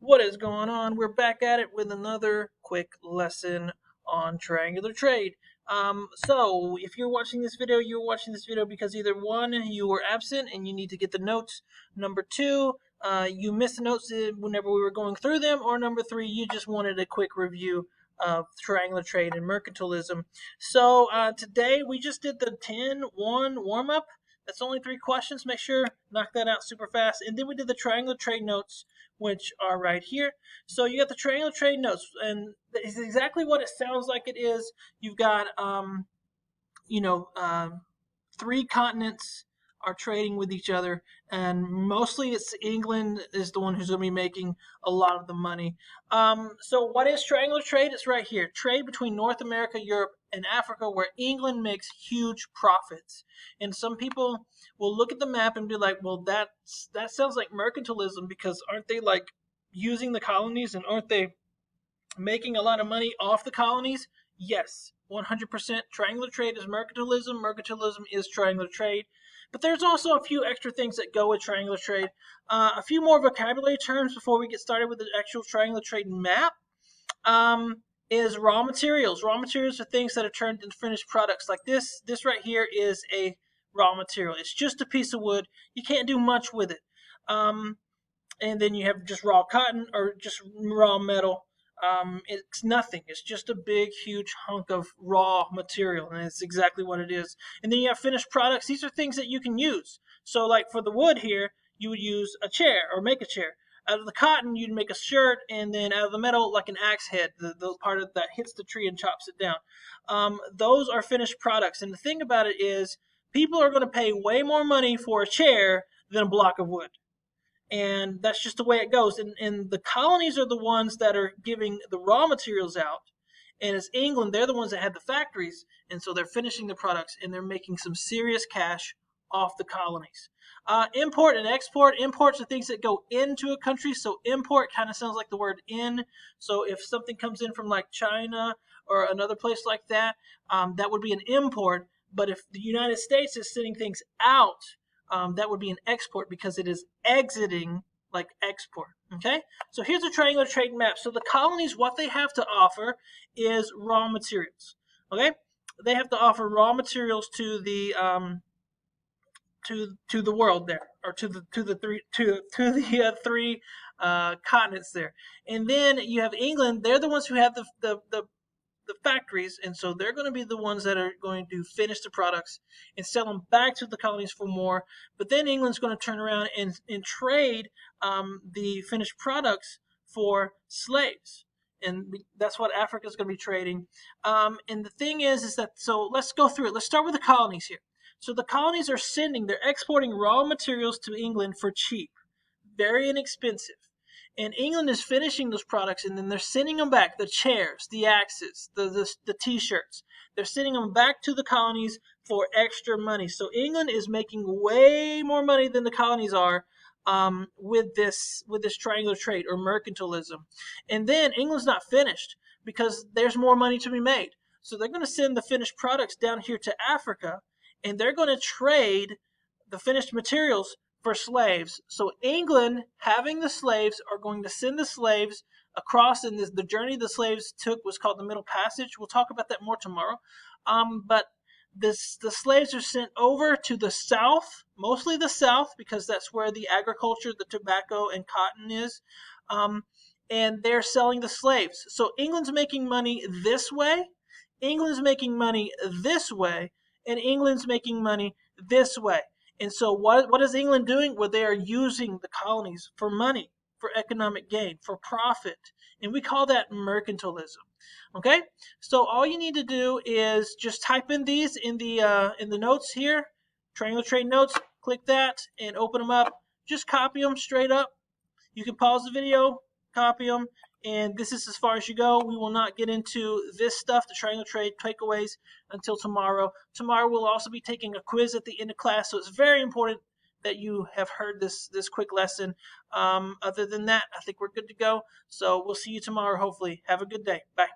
What is going on? We're back at it with another quick lesson on triangular trade. So if you're watching this video, you're watching this video because either one, you were absent and you need to get the notes. Number two, you missed the notes whenever we were going through them. Or number three, you just wanted a quick review of triangular trade and mercantilism. So today we just did the 10-1 warm-up. That's only 3 questions. Make sure knock that out super fast. And then we did the triangular trade notes, which are right here. So you got the triangular trade notes, and it's exactly what it sounds like it is. You've got, you know, 3 continents are trading with each other, and mostly it's England is the one who's going to be making a lot of the money. So what is triangular trade? It's right here. Trade between North America, Europe, and Africa, where England makes huge profits. And some people will look at the map and be like, well, that sounds like mercantilism, because aren't they like using the colonies, and aren't they making a lot of money off the colonies? Yes, 100%. Triangular trade is mercantilism. Mercantilism is triangular trade. But there's also a few extra things that go with triangular trade. A few more vocabulary terms before we get started with the actual triangular trade map. Is raw materials. Raw materials are things that are turned into finished products. Like this right here is a raw material. It's just a piece of wood. You can't do much with it. And then you have just raw cotton or just raw metal. It's nothing. It's just a big, huge hunk of raw material, and it's exactly what it is. And then you have finished products. These are things that you can use. So, like for the wood here, you would use a chair or make a chair. Out of the cotton, you'd make a shirt, and then out of the metal, like an axe head, the part of that hits the tree and chops it down. Those are finished products. And the thing about it is, people are going to pay way more money for a chair than a block of wood, and that's just the way it goes. And the colonies are the ones that are giving the raw materials out, and it's England, they're the ones that had the factories, and so they're finishing the products, and they're making some serious cash off the colonies. Import and export. Imports are things that go into a country, so import kind of sounds like the word in. So if something comes in from like China or another place like that, that would be an import. But if the United States is sending things out, that would be an export, because it is exiting like export. Okay, so here's a triangular trade map. So the colonies, what they have to offer is raw materials. Okay, they have to offer raw materials to the to the world there, or to the three continents there. And then you have England. They're the ones who have the factories, and so they're going to be the ones that are going to finish the products and sell them back to the colonies for more. But then England's going to turn around and trade the finished products for slaves, and that's what Africa is going to be trading. And the thing is that, so let's go through it. Let's start with the colonies here. So the colonies are they're exporting raw materials to England for cheap, very inexpensive. And England is finishing those products, and then they're sending them back, the chairs, the axes, the t-shirts. They're sending them back to the colonies for extra money. So England is making way more money than the colonies are, with this triangular trade or mercantilism. And then England's not finished, because there's more money to be made. So they're going to send the finished products down here to Africa, and they're going to trade the finished materials for slaves. So England, having the slaves, are going to send the slaves across, and the journey the slaves took was called the Middle Passage. We'll talk about that more tomorrow. But the slaves are sent over to the south, mostly the south, because that's where the agriculture, the tobacco and cotton is. And they're selling the slaves. So England's making money this way, England's making money this way, and England's making money this way. And so what is England doing? Well, they are using the colonies for money, for economic gain, for profit. And we call that mercantilism. Okay? So all you need to do is just type in these in the notes here, triangular trade notes, click that and open them up. Just copy them straight up. You can pause the video, copy them, and this is as far as you go. We will not get into this stuff, the triangle trade takeaways, until tomorrow. Tomorrow we'll also be taking a quiz at the end of class, so it's very important that you have heard this quick lesson. Other than that, I think we're good to go. So we'll see you tomorrow, hopefully. Have a good day. Bye.